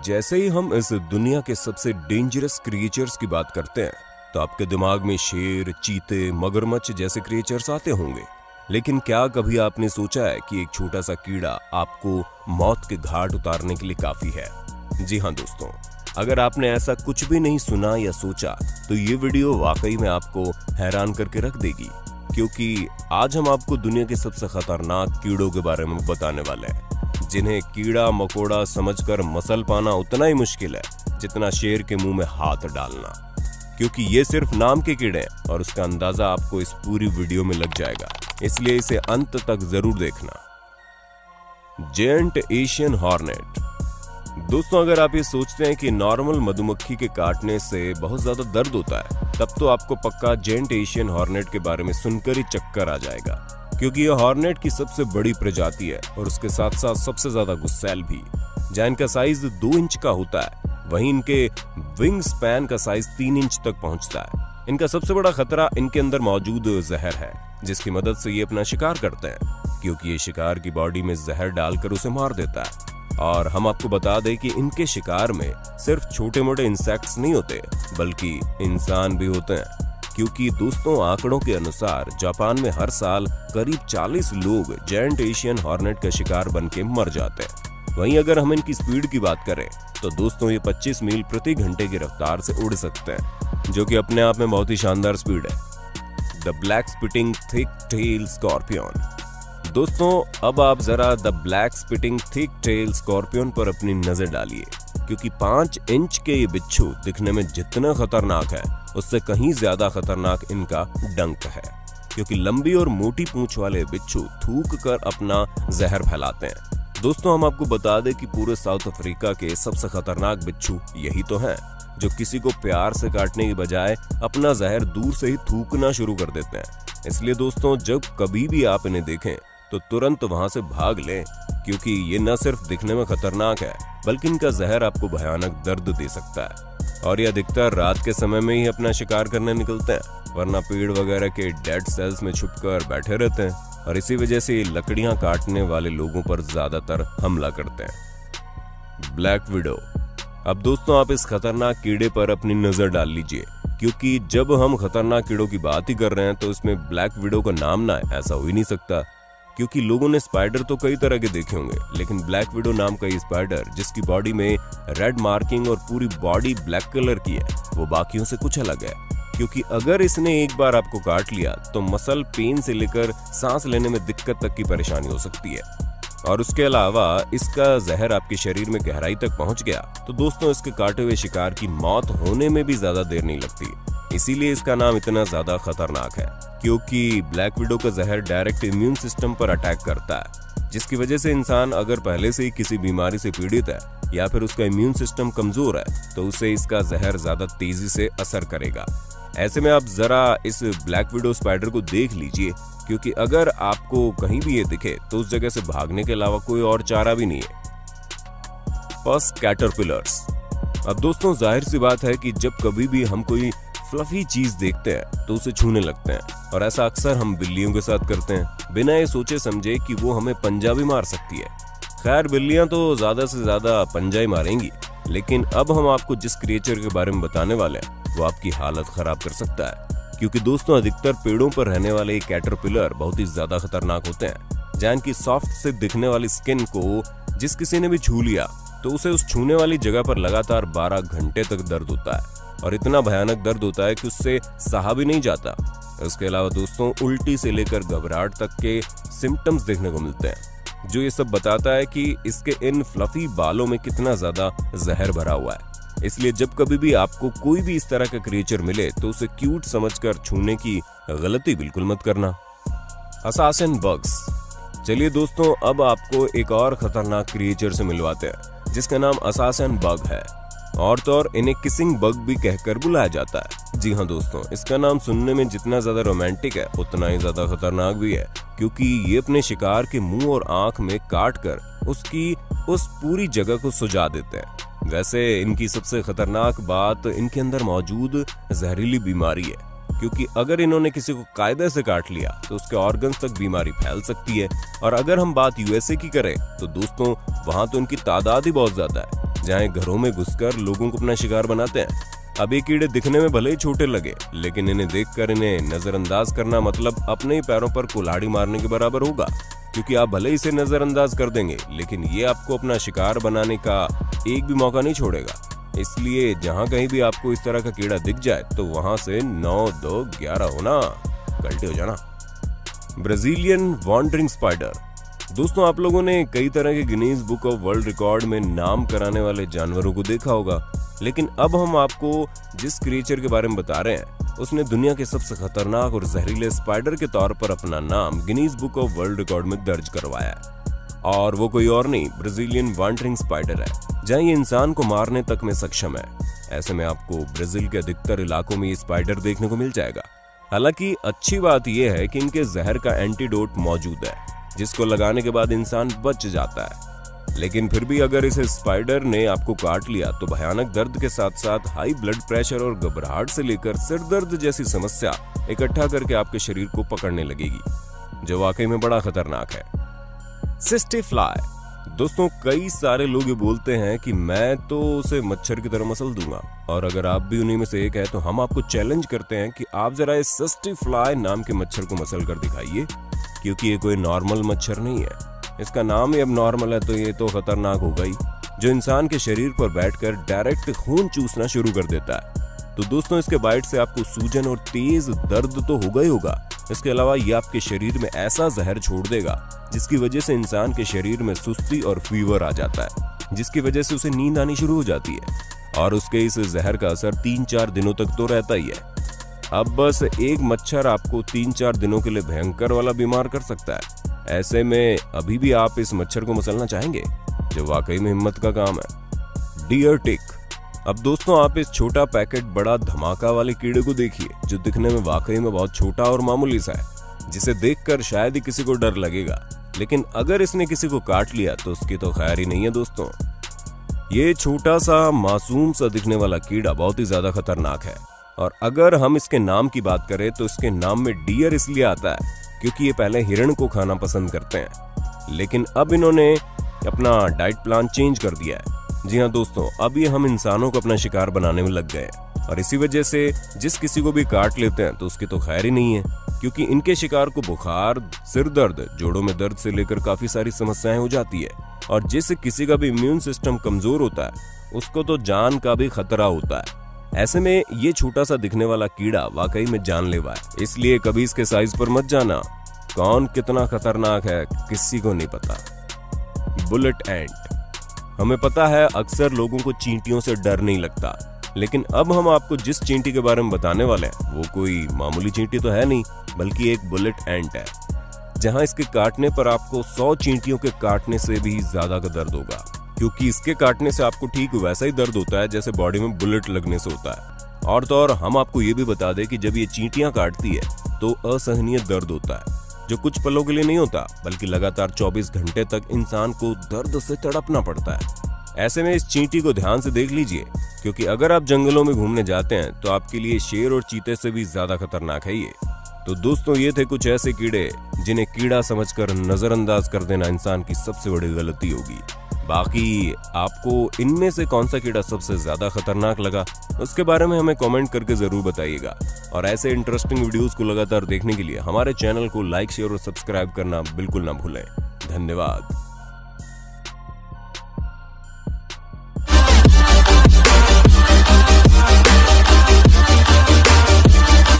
जैसे ही हम इस दुनिया के सबसे डेंजरस क्रिएचर्स की बात करते हैं तो आपके दिमाग में शेर, चीते, मगरमच्छ जैसे क्रिएचर्स आते होंगे। लेकिन क्या कभी आपने सोचा है कि एक छोटा सा कीड़ा आपको मौत के घाट उतारने के लिए काफी है? जी हाँ दोस्तों, अगर आपने ऐसा कुछ भी नहीं सुना या सोचा तो ये वीडियो वाकई में आपको हैरान करके रख देगी, क्योंकि आज हम आपको दुनिया के सबसे खतरनाक कीड़ों के बारे में बताने वाले हैं, जिन्हें कीड़ा मकोड़ा समझकर मसल पाना उतना ही मुश्किल है जितना शेर के मुंह में हाथ डालना। क्योंकि ये सिर्फ नाम के कीड़े हैं और उसका अंदाजा आपको इस पूरी वीडियो में लग जाएगा, इसलिए इसे अंत तक जरूर देखना। Giant Asian hornet. दोस्तों, अगर आप ये सोचते हैं कि नॉर्मल मधुमक्खी के काटने से बहुत ज्यादा दर्द होता है, तब तो आपको पक्का जेंट एशियन हॉर्नेट के बारे में सुनकर ही चक्कर आ जाएगा, क्योंकि यह हॉर्नेट की सबसे बड़ी प्रजाति है और उसके साथ साथ सबसे ज्यादा गुस्सैल भी। जहाँ इनका साइज 2 इंच का होता है, वहीं इनके विंग स्पैन का साइज 3 इंच तक पहुंचता है। इनका सबसे बड़ा खतरा इनके अंदर मौजूद जहर है, जिसकी मदद से ये अपना शिकार करते हैं, क्योंकि ये शिकार की बॉडी में जहर डालकर उसे मार देता है। और हम आपको बता दें कि इनके शिकार में सिर्फ छोटे मोटे इंसेक्ट्स नहीं होते, बल्कि इंसान भी होते हैं। क्योंकि दोस्तों, आंकड़ों के अनुसार जापान में हर साल करीब 40 लोग जेंट एशियन हॉर्नेट का शिकार बनके मर जाते हैं। वहीं अगर हम इनकी स्पीड की बात करें तो दोस्तों, ये 25 मील प्रति घंटे की रफ्तार से उड़ सकते हैं, जो कि अपने आप में बहुत ही शानदार स्पीड है। The black spitting thick tail scorpion. दोस्तों, अब आप जरा the black spitting thick tail scorpion पर अपनी नजर डालिए, क्योंकि 5 इंच के ये बिच्छू दिखने में जितना खतरनाक है, उससे कहीं ज्यादा खतरनाक इनका डंक है, क्योंकि लंबी और मोटी पूंछ वाले बिच्छू थूक कर अपना जहर फैलाते हैं। दोस्तों, हम आपको बता दें कि पूरे साउथ अफ्रीका के सबसे खतरनाक बिच्छू यही तो हैं, जो किसी को प्यार से काटने की बजाय अपना जहर दूर से ही थूकना शुरू कर देते हैं। इसलिए दोस्तों, जब कभी भी आप इन्हें देखें तो तुरंत वहां से भाग लें, क्योंकि ये न सिर्फ दिखने में खतरनाक है, बल्कि इनका जहर आपको भयानक दर्द दे सकता है। और ये अधिकतर रात के समय में ही अपना शिकार करने निकलते हैं, वरना पेड़ वगैरह के डेड सेल्स में छुपकर बैठे रहते हैं, और इसी वजह से लकड़ियां काटने वाले लोगों पर ज्यादातर हमला करते हैं। Black window. अब दोस्तों, आप इस खतरनाक कीड़े पर अपनी नजर डाल लीजिए, क्योंकि जब हम खतरनाक कीड़ों की बात ही कर रहे हैं तो इसमें ब्लैक विडो का नाम ना है, ऐसा हो ही नहीं सकता। क्योंकि लोगों ने स्पाइडर तो कई तरह के देखे होंगे, लेकिन ब्लैक विडो नाम का ये स्पाइडर, जिसकी बॉडी में रेड मार्किंग और पूरी बॉडी ब्लैक कलर की है, वो बाकियों से कुछ अलग है। क्योंकि अगर इसने एक बार आपको काट लिया तो मसल पेन से लेकर सांस लेने में दिक्कत तक की परेशानी हो सकती है। और उसके अलावा इसका जहर आपके शरीर में गहराई तक पहुंच गया तो दोस्तों, इसके काटे हुए शिकार की मौत होने में भी ज्यादा देर नहीं लगती। इसीलिए इसका नाम इतना ज्यादा खतरनाक है, क्योंकि ब्लैक विडो का जहर डायरेक्ट इम्यून सिस्टम पर अटैक करता है, जिसकी वजह से इंसान अगर पहले से ही किसी बीमारी से पीड़ित है या फिर उसका इम्यून सिस्टम कमजोर है, तो उसे इसका जहर ज्यादा तेजी से असर करेगा। ऐसे में आप जरा इस ब्लैक विडो स्पाइडर को देख लीजिए, क्योंकि अगर आपको कहीं भी ये दिखे तो उस जगह से भागने के अलावा कोई और चारा भी नहीं है। पस कैटरपिलर्स। अब दोस्तों, जाहिर सी बात है कि जब कभी भी हम कोई फ्लफी चीज देखते हैं तो उसे छूने लगते हैं, और ऐसा अक्सर हम बिल्लियों के साथ करते हैं, बिना ये सोचे समझे कि वो हमें पंजा भी मार सकती है। खैर, बिल्लियां तो ज्यादा से ज्यादा पंजा ही मारेंगी, लेकिन अब हम आपको जिस क्रिएचर के बारे में बताने वाले हैं वो आपकी हालत खराब कर सकता है। क्योंकि दोस्तों, अधिकतर पेड़ों पर रहने वाले ये कैटरपिलर बहुत ही ज्यादा खतरनाक होते हैं। जहाँ की सॉफ्ट से दिखने वाली स्किन को जिस किसी ने भी छू लिया तो उसे उस छूने वाली जगह पर लगातार 12 घंटे तक दर्द होता है, और इतना भयानक दर्द होता है कि उससे सहा भी नहीं जाता। इसके अलावा दोस्तों, उल्टी से लेकर घबराहट तक के सिम्टम्स देखने को मिलते हैं, जो ये सब बताता है कि इसके इन फ्लफी बालों में कितना ज्यादा जहर भरा हुआ है। इसलिए जब कभी भी आपको कोई भी इस तरह का क्रिएचर मिले तो उसे क्यूट समझकर छूने की गलती बिल्कुल मत करना। Assassin bugs. चलिए दोस्तों, अब आपको एक और खतरनाक क्रिएचर से मिलवाते हैं, जिसका नाम असासिन बग है, और तो और इन्हें किसिंग बग भी कहकर बुलाया जाता है। जी हाँ दोस्तों, इसका नाम सुनने में जितना ज्यादा रोमांटिक है उतना ही ज्यादा खतरनाक भी है, क्योंकि ये अपने शिकार के मुंह और आंख में काट कर उसकी उस पूरी जगह को सुझा देते हैं। वैसे इनकी सबसे खतरनाक बात इनके अंदर मौजूद जहरीली बीमारी है, क्योंकि अगर इन्होंने किसी को कायदे से काट लिया तो उसके ऑर्गन्स तक बीमारी फैल सकती है। और अगर हम बात यूएसए की करें तो दोस्तों, वहां तो इनकी तादाद ही बहुत ज्यादा है, जहाँ घरों में घुसकर लोगों को अपना शिकार बनाते हैं। अब ये कीड़े दिखने में भले ही छोटे लगे, लेकिन इन्हें देखकर इन्हें नजरअंदाज करना मतलब अपने ही पैरों पर कुल्हाड़ी मारने के बराबर होगा, क्योंकि आप भले ही इसे नजरअंदाज कर देंगे, लेकिन ये आपको अपना शिकार बनाने का एक भी मौका नहीं छोड़ेगा। इसलिए जहां कहीं भी आपको इस तरह का कीड़ा दिख जाए तो वहां से 9, 2, 11 होना, गलती हो जाना। Brazilian wandering spider. दोस्तों, आप लोगों ने कई तरह के Guinness book of world record में नाम कराने वाले जानवरों को देखा होगा, लेकिन अब हम आपको जिस क्रिएचर के बारे में बता रहे हैं उसने दुनिया के सबसे खतरनाक और जहरीले स्पाइडर के तौर पर अपना नाम Guinness book of world record में दर्ज करवाया है। और वो कोई और नहीं, ब्राजीलियन वॉन्डरिंग स्पाइडर है, जहाँ ये इंसान को मारने तक में सक्षम है। ऐसे में आपको ब्राजील के अधिकतर इलाकों में ये स्पाइडर देखने को मिल जाएगा। हालांकि अच्छी बात यह है कि इनके जहर का एंटीडोट मौजूद है, जिसको लगाने के बाद इंसान बच जाता है। लेकिन फिर भी अगर इस स्पाइडर ने आपको काट लिया तो भयानक दर्द के साथ साथ हाई ब्लड प्रेशर और घबराहट से लेकर सिर दर्द जैसी समस्या इकट्ठा करके आपके शरीर को पकड़ने लगेगी, जो वाकई में बड़ा खतरनाक है। Tsetse fly. दोस्तों, कई सारे लोग ये बोलते हैं कि मैं तो उसे मच्छर की तरह मसल दूंगा, और अगर आप भी उन्हीं में से एक है तो हम आपको चैलेंज करते हैं कि आप जरा इस सिस्टी फ्लाई नाम के मच्छर को मसल कर दिखाइए, क्योंकि ये कोई नॉर्मल मच्छर नहीं है। इसका नाम ही अब नॉर्मल है तो ये तो खतरनाक होगा ही, जो इंसान के शरीर पर बैठकर डायरेक्ट खून चूसना शुरू कर देता है। तो दोस्तों, इसके बाइट से आपको सूजन और तेज दर्द तो होगा ही होगा, इसके अलावा ये आपके शरीर में ऐसा जहर छोड़ देगा जिसकी वजह से इंसान के शरीर में सुस्ती और फीवर आ जाता है, जिसकी वजह से उसे नींद आनी शुरू हो जाती है, और उसके इस जहर का असर 3-4 दिनों तक तो रहता ही है। अब बस एक मच्छर आपको 3-4 दिनों के लिए भयंकर वाला बीमार कर सकता है। ऐसे में अभी भी आप इस मच्छर को मसलना चाहेंगे, जो वाकई में हिम्मत का काम है। डियर टिक। अब दोस्तों, आप इस छोटा पैकेट बड़ा धमाका वाले कीड़े को देखिए, जो दिखने में वाकई में बहुत छोटा और मामूली सा है, जिसे देखकर शायद ही किसी को डर लगेगा, लेकिन अगर इसने किसी को काट लिया तो उसकी तो खैर ही नहीं है। दोस्तों, ये छोटा सा मासूम सा दिखने वाला कीड़ा बहुत ही ज्यादा खतरनाक है, और अगर हम इसके नाम की बात करें तो इसके नाम में डियर इसलिए आता है क्योंकि ये पहले हिरण को खाना पसंद करते हैं, लेकिन अब इन्होंने अपना डाइट प्लान चेंज कर दिया है। जी हाँ दोस्तों, अब ये हम इंसानों को अपना शिकार बनाने में लग गए हैं, और इसी वजह से जिस किसी को भी काट लेते हैं तो उसकी तो खैर ही नहीं है, क्योंकि इनके शिकार को बुखार, सिर दर्द, जोड़ों में दर्द से लेकर काफी सारी समस्याएं हो जाती है, और जिस किसी का भी इम्यून सिस्टम कमजोर होता है उसको तो जान का भी खतरा होता है। ऐसे में ये छोटा सा दिखने वाला कीड़ा वाकई में जानलेवा है, इसलिए कभी इसके साइज पर मत जाना। कौन कितना खतरनाक है किसी को नहीं पता। बुलेट एंट। हमें पता है अक्सर लोगों को चींटियों से डर नहीं लगता, लेकिन अब हम आपको जिस चींटी के बारे में बताने वाले हैं वो कोई मामूली चींटी तो है नहीं, बल्कि एक बुलेट एंट है, जहां इसके काटने पर आपको 100 चींटियों के काटने से भी ज्यादा का दर्द होगा, क्योंकि इसके काटने से आपको ठीक वैसा ही दर्द होता है जैसे बॉडी में बुलेट लगने से होता है। और तो और हम आपको ये भी बता दें कि जब ये चींटियां काटती है तो असहनीय दर्द होता है, जो कुछ पलों के लिए नहीं होता, बल्कि लगातार 24 घंटे तक इंसान को दर्द से तड़पना पड़ता है। ऐसे में इस चींटी को ध्यान से देख लीजिए, क्योंकि अगर आप जंगलों में घूमने जाते हैं तो आपके लिए शेर और चीते से भी ज्यादा खतरनाक है ये। तो दोस्तों, ये थे कुछ ऐसे कीड़े जिन्हें कीड़ा समझकर नजरअंदाज कर देना इंसान की सबसे बड़ी गलती होगी। बाकी आपको इनमें से कौन सा कीड़ा सबसे ज्यादा खतरनाक लगा, उसके बारे में हमें कमेंट करके जरूर बताइएगा। और ऐसे इंटरेस्टिंग वीडियोस को लगातार देखने के लिए हमारे चैनल को लाइक, शेयर और सब्सक्राइब करना बिल्कुल ना भूलें। धन्यवाद।